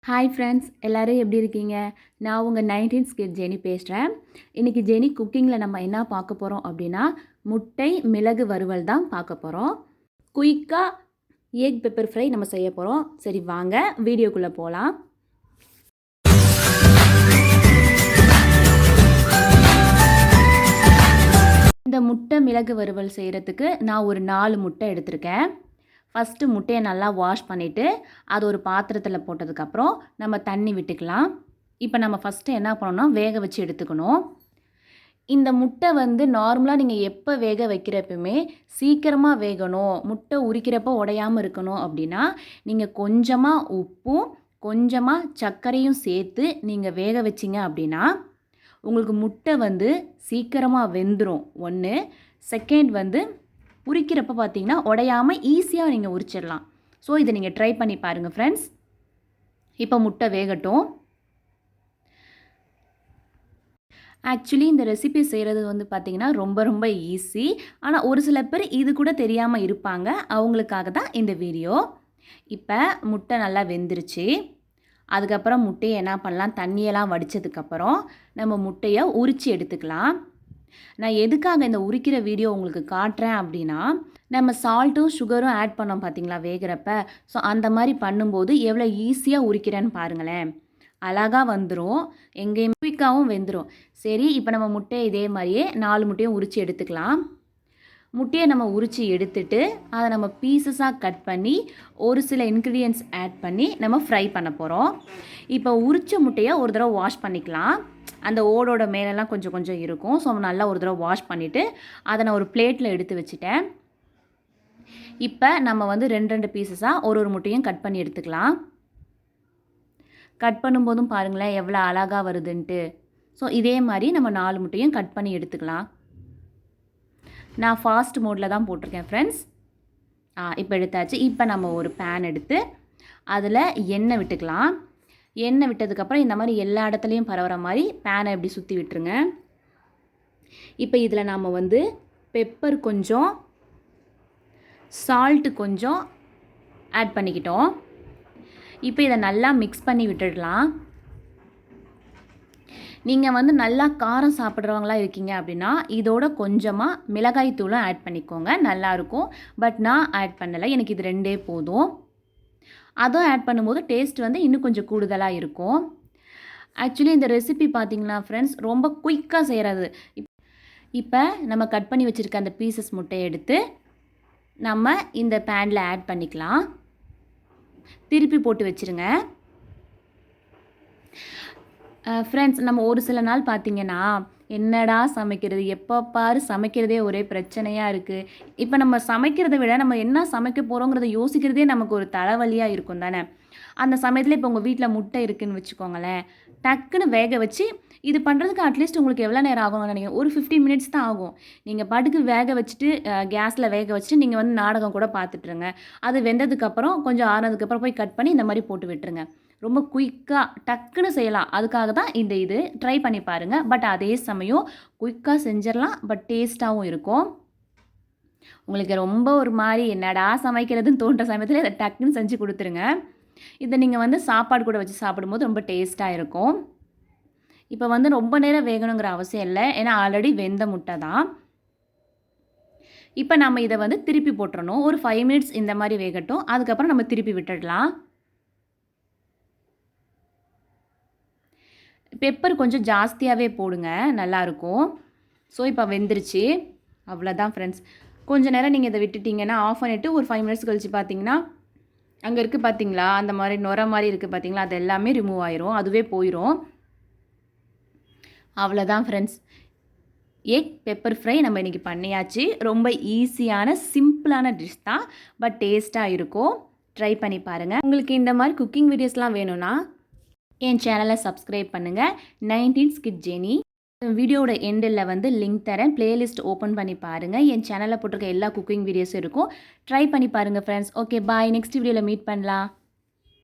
Hi friends, எல்லோரும் எப்படி இருக்கீங்க? நான் உங்கள் 19th கிட் ஜெனி பேசுகிறேன். இன்றைக்கி ஜெனி குக்கிங்கில் நம்ம என்ன பார்க்க போகிறோம் அப்படின்னா, முட்டை மிளகு வறுவல் தான் பார்க்க போகிறோம். குயிக்காக எக் பெப்பர் ஃப்ரை நம்ம செய்ய போகிறோம். சரி வாங்க வீடியோக்குள்ளே போகலாம். இந்த முட்டை மிளகு வறுவல் செய்கிறதுக்கு நான் ஒரு 4 முட்டை எடுத்திருக்கேன். ஃபஸ்ட்டு முட்டையை நல்லா வாஷ் பண்ணிவிட்டு அது ஒரு பாத்திரத்தில் போட்டதுக்கப்புறம் நம்ம தண்ணி விட்டுக்கலாம். இப்போ நம்ம ஃபஸ்ட்டு என்ன பண்ணணும்னா வேக வச்சு எடுத்துக்கணும். இந்த முட்டை நார்மலாக நீங்கள் எப்போ வேக வைக்கிறப்பவுமே சீக்கிரமாக வேகணும், முட்டை உரிக்கிறப்போ உடையாமல் இருக்கணும் அப்படின்னா நீங்கள் கொஞ்சமாக உப்பும் கொஞ்சமாக சர்க்கரையும் சேர்த்து நீங்கள் வேக வச்சிங்க அப்படின்னா உங்களுக்கு முட்டை சீக்கிரமாக வெந்துடும். ஒன்று. செகண்ட் உரிக்கிறப்ப பார்த்தீங்கன்னா உடையாமல் ஈஸியாக நீங்கள் உரிச்சிடலாம். ஸோ இதை நீங்கள் ட்ரை பண்ணி பாருங்கள் ஃப்ரெண்ட்ஸ். இப்போ முட்டை வேகட்டும். ஆக்சுவலி இந்த ரெசிபி செய்கிறது பார்த்திங்கன்னா ரொம்ப ஈஸி. ஆனால் ஒரு சில பேர் இது கூட தெரியாமல் இருப்பாங்க. அவங்களுக்காக தான் இந்த வீடியோ. இப்போ முட்டை நல்லா வெந்துருச்சு. அதுக்கப்புறம் முட்டையை என்ன பண்ணலாம், தண்ணியெல்லாம் வடித்ததுக்கப்புறம் நம்ம முட்டையை உரித்து எடுத்துக்கலாம். நான் எதுக்காக இந்த உரிக்கிற வீடியோ உங்களுக்கு காட்டுறேன் அப்படின்னா, நம்ம சால்ட்டும் சுகரும் ஆட் பண்ணோம் பார்த்தீங்களா வேகிறப்ப. ஸோ அந்த மாதிரி பண்ணும்போது எவ்வளோ ஈஸியாக உரிக்கிறேன்னு பாருங்களேன். அழகாக வந்துடும், எங்கேயுமே குயிக்காகவும் வெந்துடும். சரி, இப்போ நம்ம முட்டையை இதே மாதிரியே 4 முட்டையும் உரித்து எடுத்துக்கலாம். முட்டையை நம்ம உரித்து எடுத்துட்டு அதை நம்ம பீசஸாக கட் பண்ணி ஒரு சில இன்க்ரீடியன்ட்ஸ் ஆட் பண்ணி நம்ம ஃப்ரை பண்ண போகிறோம். இப்போ உரித்த முட்டையை ஒரு தடவை வாஷ் பண்ணிக்கலாம். அந்த ஓடோட மேலெல்லாம் கொஞ்சம் இருக்கும். ஸோ நல்லா ஒரு தடவை வாஷ் பண்ணிவிட்டு அதை நான் ஒரு பிளேட்டில் எடுத்து வச்சுட்டேன். இப்போ நம்ம 2 பீசஸாக ஒரு முட்டையும் கட் பண்ணி எடுத்துக்கலாம். கட் பண்ணும்போதும் பாருங்களேன் எவ்வளோ அழகாக வருதுன்ட்டு. ஸோ இதே மாதிரி நம்ம 4 முட்டையும் கட் பண்ணி எடுத்துக்கலாம். நான் ஃபாஸ்ட் மோடில் தான் போட்டிருக்கேன் ஃப்ரெண்ட்ஸ். இப்போ எடுத்தாச்சு. இப்போ நம்ம ஒரு பேன் எடுத்து அதில் எண்ணெய் விட்டுக்கலாம். எண்ணெய் விட்டதுக்கப்புறம் இந்த மாதிரி எல்லா இடத்துலையும் பரவுற மாதிரி பேனை இப்படி சுற்றி விட்டுருங்க. இப்போ இதில் நாம் பெப்பர் கொஞ்சம், சால்ட்டு கொஞ்சம் ஆட் பண்ணிக்கிட்டோம். இப்போ இதை நல்லா மிக்ஸ் பண்ணி விட்டுடலாம். நீங்கள் நல்லா காரம் சாப்பிட்றவங்களா இருக்கீங்க அப்படின்னா இதோட கொஞ்சமாக மிளகாய் தூளும் ஆட் பண்ணிக்கோங்க, நல்லாயிருக்கும். பட் நான் ஆட் பண்ணலை, எனக்கு இது 2 போதும். அதுவும் ஆட் பண்ணும்போது டேஸ்ட் இன்னும் கொஞ்சம் கூடுதலாக இருக்கும். ஆக்சுவலி இந்த ரெசிபி பார்த்திங்கன்னா ஃப்ரெண்ட்ஸ் ரொம்ப குயிக்காக செய்கிறது. இப்போ நம்ம கட் பண்ணி வச்சுருக்க அந்த பீசஸ் முட்டையை எடுத்து நம்ம இந்த பேனில் ஆட் பண்ணிக்கலாம். திருப்பி போட்டு வச்சுருங்க. ஃப்ரெண்ட்ஸ், நம்ம ஒரு சில நாள் பார்த்திங்கன்னா என்னடா சமைக்கிறது, எப்போ பாரு சமைக்கிறதே ஒரே பிரச்சனையாக இருக்குது. இப்போ நம்ம சமைக்கிறத விட நம்ம என்ன சமைக்க போகிறோங்கிறத யோசிக்கிறதே நமக்கு ஒரு தலைவலியாக இருக்கும் தானே. அந்த சமயத்தில் இப்போ உங்கள் வீட்டில் முட்டை இருக்குதுன்னு வச்சுக்கோங்களேன், டக்குன்னு வேக வச்சு இது பண்ணுறதுக்கு அட்லீஸ்ட் உங்களுக்கு எவ்வளோ நேரம் ஆகும்னு நினைக்கிறேன், ஒரு 15 மினிட்ஸ் தான் ஆகும். நீங்கள் பாட்டுக்கு வேக வச்சுட்டு கேஸில் வேக வச்சுட்டு நீங்கள் நாடகம் கூட பார்த்துட்ருங்க. அது வெந்ததுக்கப்புறம் கொஞ்சம் ஆறுனதுக்கப்புறம் போய் கட் பண்ணி இந்த மாதிரி போட்டு விட்டுருங்க. ரொம்ப குயிக்காக டக்குன்னு செய்யலாம். அதுக்காக தான் இது ட்ரை பண்ணி பாருங்கள். பட் அதே சமயம் குயிக்காக செஞ்சிடலாம், பட் டேஸ்ட்டாகவும் இருக்கும். உங்களுக்கு ரொம்ப ஒரு மாதிரி என்னடா சமைக்கிறதுன்னு தோன்ற சமயத்தில் இதை டக்குன்னு செஞ்சு கொடுத்துருங்க. இதை நீங்கள் சாப்பாடு கூட வச்சு சாப்பிடும்போது ரொம்ப டேஸ்ட்டாக இருக்கும். இப்போ ரொம்ப நேரம் வேகணுங்கிற அவசியம் இல்லை, ஏன்னா ஆல்ரெடி வெந்த முட்டை தான். இப்போ நம்ம இதை திருப்பி போட்டுறணும். ஒரு 5 மினிட்ஸ் இந்த மாதிரி வேகட்டும். அதுக்கப்புறம் நம்ம திருப்பி விட்டுடலாம். பெப்பர் கொஞ்சம் ஜாஸ்தியாகவே போடுங்க, நல்லாயிருக்கும். ஸோ இப்போ வெந்துருச்சு. அவ்வளோதான் ஃப்ரெண்ட்ஸ். கொஞ்சம் நேரம் நீங்கள் இதை விட்டுட்டிங்கன்னா ஆஃப் பண்ணிவிட்டு ஒரு 5 மினிட்ஸ் கழிச்சு பார்த்தீங்கன்னா அங்கே இருக்குது பார்த்தீங்களா, அந்த மாதிரி நுர மாதிரி இருக்குது பார்த்தீங்களா, அது எல்லாமே ரிமூவ் ஆயிரும், அதுவே போயிடும். அவ்வளோதான் ஃப்ரெண்ட்ஸ். எக் பெப்பர் ஃப்ரை நம்ம இன்றைக்கி பண்ணியாச்சு. ரொம்ப ஈஸியான சிம்பிளான டிஷ் தான், பட் டேஸ்ட்டாக இருக்கும். ட்ரை பண்ணி பாருங்கள். உங்களுக்கு இந்த மாதிரி குக்கிங் வீடியோஸ்லாம் வேணும்னா என் சேனலை சப்ஸ்கிரைப் பண்ணுங்கள். 19th kit Jenny. வீடியோட எண்டில் லிங்க் தரேன், பிளேலிஸ்ட் ஓப்பன் பண்ணி பாருங்கள். என் சேனலில் போட்டிருக்க எல்லா குக்கிங் வீடியோஸும் இருக்கும். ட்ரை பண்ணி பாருங்கள் ஃப்ரெண்ட்ஸ். ஓகே, பாய். நெக்ஸ்ட் வீடியோவில் மீட் பண்ணலாம்.